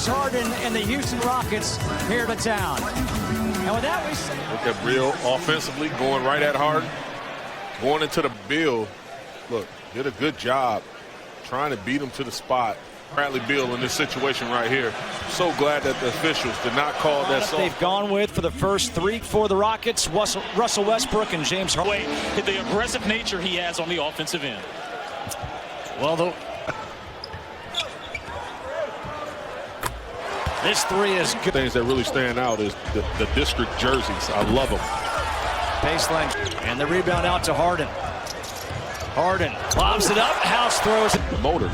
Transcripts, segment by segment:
Harden and the Houston Rockets here to town. And with that, we say... Look at Beal offensively going right at Harden. Going into the Beal. Look, did a good job trying to beat him to the spot. Bradley Beal in this situation right here. So glad that the officials did not call that song. They've gone with for the first three for the Rockets, Russell Westbrook and James Harden. The aggressive nature he has on the offensive end. Well, this three is good. Things that really stand out is the district jerseys. I love them. Baseline and the rebound out to Harden. Harden lobs it up. House throws it. The motor.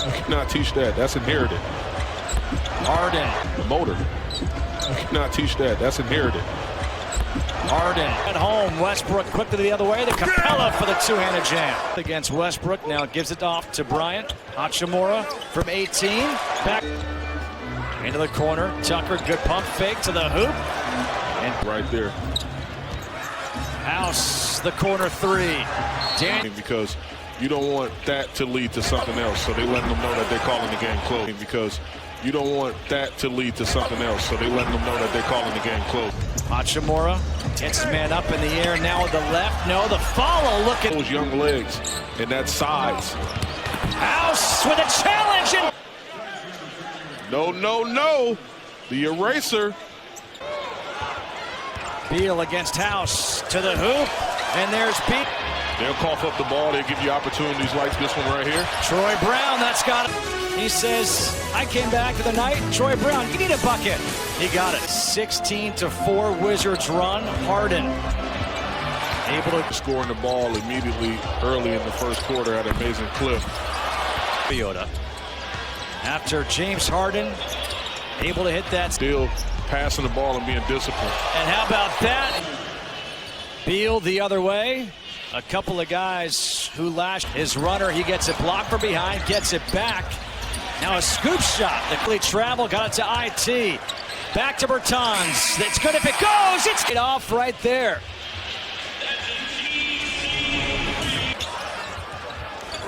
You cannot teach that. That's inherited. Harden. The motor. You cannot teach that. That's inherited. Harden at home. Westbrook quickly the other way. The Capella for the two-handed jam. Against Westbrook. Now gives it off to Bryant. Hachimura from 18. Back into the corner. Tucker, good pump fake to the hoop. And right there. House, the corner three. Because you don't want that to lead to something else. So they letting them know that they're calling the game close. Because you don't want that to lead to something else. So they letting them know that they're calling the game close. Hachimura gets his man up in the air now with the left. No, the follow. Look at those young legs and that size. House with a challenge. And no, no, no. The eraser. Beal against House to the hoop. And there's Beal. They'll cough up the ball. They'll give you opportunities like this one right here. Troy Brown, that's got it. He says, I came back to the night. Troy Brown, you need a bucket. He got it. 16-4 Wizards run. Harden able to scoring the ball immediately early in the first quarter at an amazing clip. Biota. After James Harden able to hit that. Still passing the ball and being disciplined. And how about that? Beal the other way. A couple of guys who lashed his runner. He gets it blocked from behind, gets it back. Now a scoop shot. The complete travel got it to IT. Back to Bertans. It's good if it goes. It's off right there.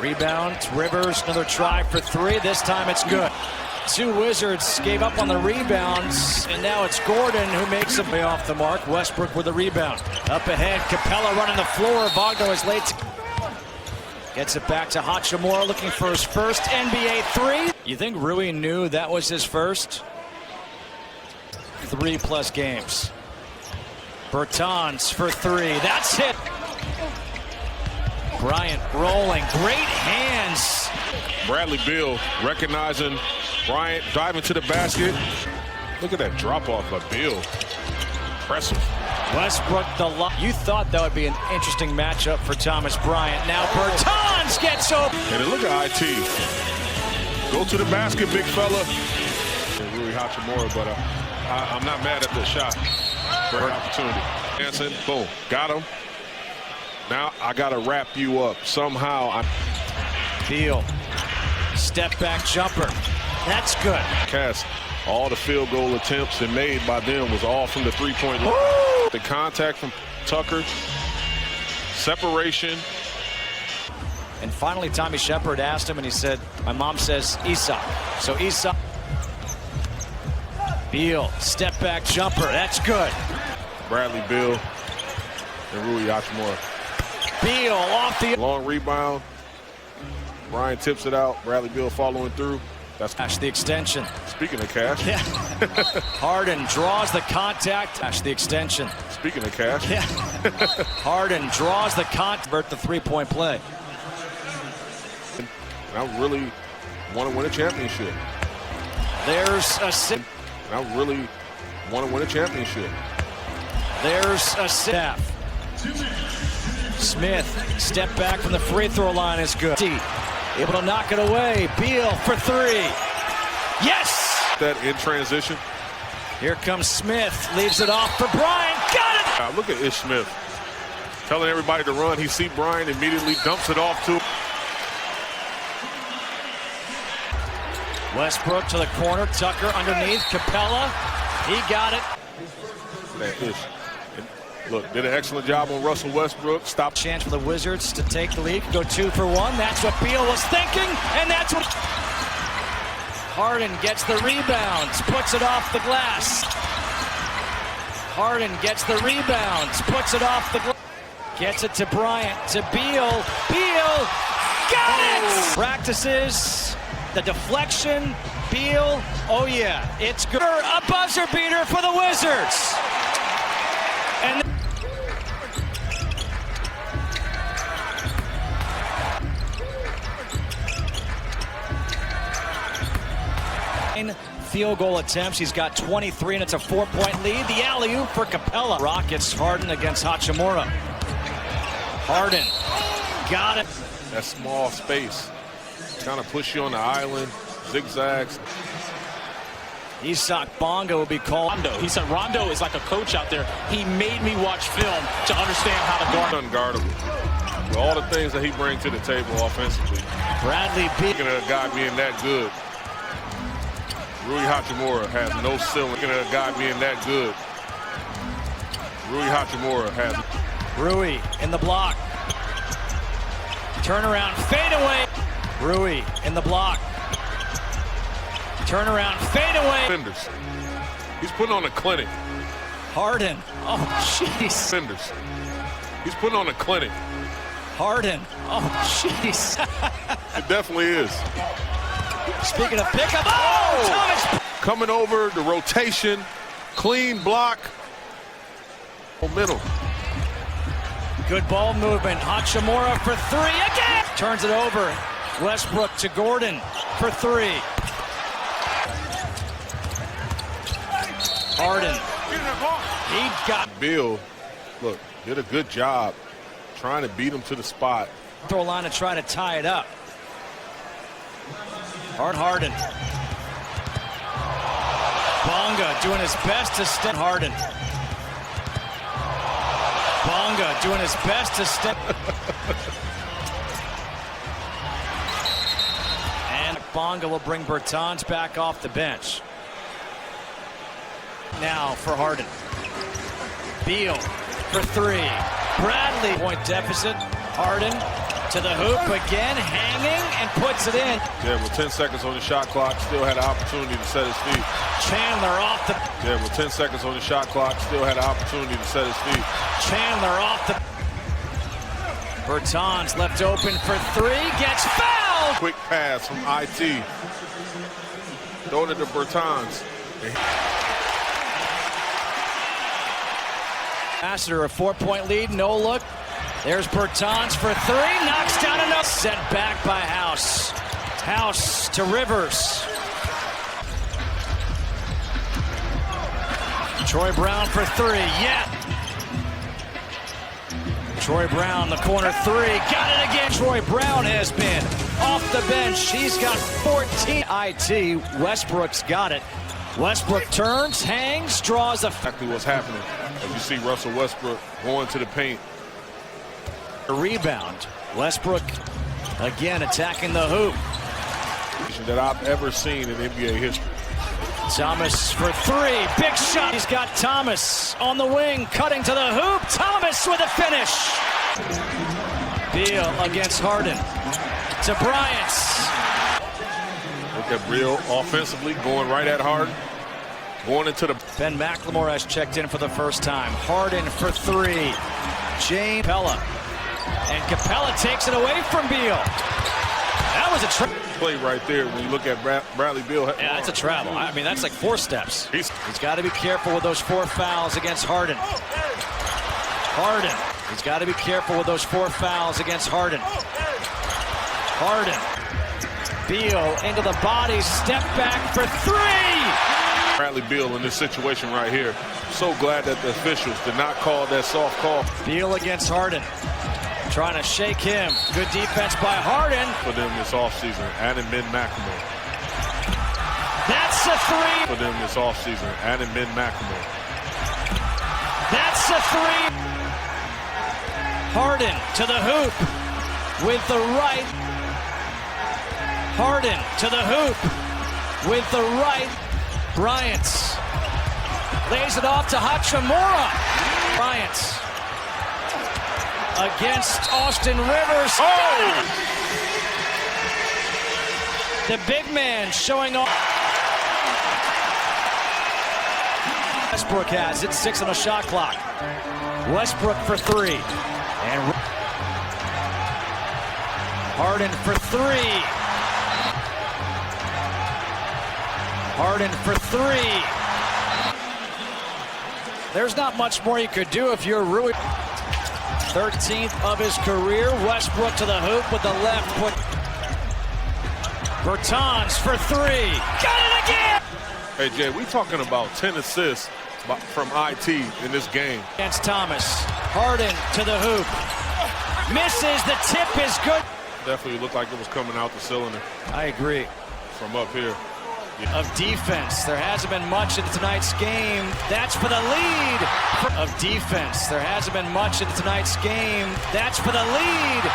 Rebound. Rivers, another try for three. This time it's good. Two Wizards gave up on the rebounds, and now it's Gordon who makes a way off the mark. Westbrook with the rebound. Up ahead, Capella running the floor. Wagner is late. Gets it back to Hachimura, looking for his first NBA three. You think Rui knew that was his first 3+ games? Bertans for three. That's it. Bryant rolling. Great hands. Bradley Beal recognizing Bryant, diving to the basket. Look at that drop off by Beal. Impressive. Westbrook, you thought that would be an interesting matchup for Thomas Bryant. Now Bertans gets open. And look at IT. Go to the basket, big fella. Rui Hachimura, but I'm not mad at the shot. Great opportunity. Hansen, boom, got him. Now I got to wrap you up. Somehow Beal, step back jumper. That's good. Cass, all the field goal attempts and made by them was all from the three-point line. The contact from Tucker, separation. And finally, Tommy Shepard asked him, and he said, my mom says Isak. So Isak. Beal, step back jumper. That's good. Bradley Beal and Rui Hachimura. Beal off the long rebound. Bryant tips it out. Bradley Beal following through. That's Cash the extension. Speaking of Cash. Yeah. Harden draws the contact. Cash the extension. Speaking of Cash. Yeah. Harden draws the convert the three-point play. I really want to win a championship. There's a sip. I really want to win a championship. There's a staff. Smith, step back from the free throw line is good. Able to knock it away. Beal for three. Yes! That in transition. Here comes Smith. Leaves it off for Bryant. Got it! Look at Ish Smith. Telling everybody to run. He see Bryant, immediately dumps it off to him. Westbrook to the corner. Tucker underneath. Capella. He got it. That Ish. Look, did an excellent job on Russell Westbrook. Stop. Chance for the Wizards to take the lead. Go 2 for 1. That's what Beal was thinking, and that's what... Harden gets the rebounds, puts it off the glass. Harden gets the rebounds, puts it off the glass. Gets it to Bryant, to Beal. Beal, got it! Practices the deflection. Beal, oh yeah, it's good. A buzzer beater for the Wizards. And field goal attempts. He's got 23, and it's a 4-point lead. The alley-oop for Capella. Rockets. Harden against Hachimura. Harden got it. That small space kind of push you on the island, zigzags. Isak Bonga will be called. Rondo. He said Rondo is like a coach out there. He made me watch film to understand how to guard. Unguardable. With all the things that he brings to the table offensively. Bradley Beal. Looking at a guy being that good. Rui Hachimura has no ceiling. Looking at a guy being that good. Rui Hachimura has. Rui in the block. Turnaround, fadeaway. Rui in the block. Turnaround, fadeaway. Defenders. He's putting on a clinic. Harden. Oh, jeez. Defenders. He's putting on a clinic. Harden. Oh, jeez. It definitely is. Speaking of pickup. Oh, Thomas. Coming over, the rotation, clean block. Momentum. Good ball movement. Hachimura for three again. Turns it over. Westbrook to Gordon for three. Harden. He got. Bill, look, did a good job trying to beat him to the spot. Throw line to try to tie it up. Harden. Bonga doing his best to step. Harden. Bonga doing his best to step. And Bonga will bring Bertans back off the bench. Now for Harden. Beal for three. Bradley point deficit. Harden to the hoop again, hanging and puts it in. Yeah, with 10 seconds on the shot clock, still had an opportunity to set his feet. Chandler off the. Yeah, with 10 seconds on the shot clock, still had an opportunity to set his feet. Chandler off the. Bertans left open for three, gets fouled. Quick pass from IT. Throwing it to Bertans. Ambassador, a 4-point lead, no look. There's Bertans for three, knocks down enough. Set back by House. House to Rivers. Troy Brown for three, yeah. Troy Brown, the corner three, got it again. Troy Brown has been off the bench. He's got 14. IT, Westbrook's got it. Westbrook turns, hangs, draws a. Exactly what's happening. As you see Russell Westbrook going to the paint. A rebound. Westbrook again attacking the hoop. That I've ever seen in NBA history. Thomas for three. Big shot. He's got Thomas on the wing, cutting to the hoop. Thomas with a finish. Beal against Harden. To Bryant. Look at Beal offensively going right at Harden. Going into the. Ben McLemore has checked in for the first time. Harden for three. James Capella. And Capella takes it away from Beal. That was a play right there when you look at Bradley Beal. Yeah, it's a travel. I mean, that's like 4 steps. He's got to be careful with those 4 fouls against Harden. Harden. He's got to be careful with those 4 fouls against Harden. Harden. Beal into the body. Step back for three. Bradley Beal in this situation right here. So glad that the officials did not call that soft call. Beal against Harden. Trying to shake him. Good defense by Harden. For them this offseason, adding Ben McLemore. That's a three. For them this offseason, adding Ben McLemore. That's a three. Harden to the hoop with the right. Harden to the hoop with the right. Bryant lays it off to Hachimura. Bryant against Austin Rivers. Oh! The big man showing off. Westbrook has it, 6 on the shot clock. Westbrook for 3. And Harden for 3. Harden for 3. There's not much more you could do if you're Rui. 13th of his career. Westbrook to the hoop with the left foot. Bertans for 3. Got it again! Hey, Jay, we talking about 10 assists from IT in this game. Against Thomas. Harden to the hoop. Misses. The tip is good. Definitely looked like it was coming out the cylinder. I agree. From up here. Of defense. There hasn't been much in tonight's game. That's for the lead. Of defense. There hasn't been much in tonight's game. That's for the lead.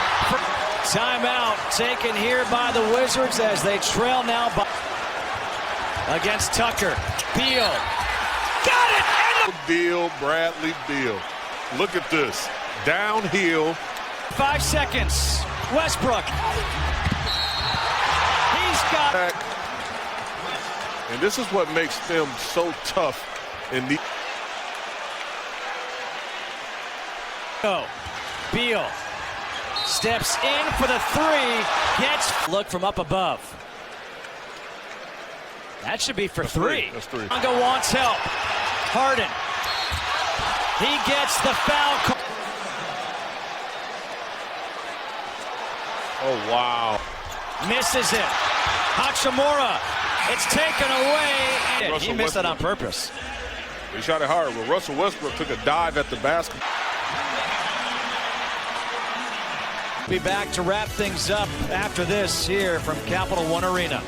Timeout taken here by the Wizards as they trail now by against Tucker. Beal. Got it! Beal, Bradley Beal. Look at this. Downhill. 5 seconds. Westbrook. He's got it. And this is what makes them so tough in the. Beal steps in for the 3. Gets look from up above. That should be for 3. That's 3. Longo wants help. Harden. He gets the foul call. Oh, wow. Misses it. Hachimura. It's taken away. And he missed it on purpose. He shot it hard. Well, Russell Westbrook took a dive at the basket. Be back to wrap things up after this here from Capital One Arena.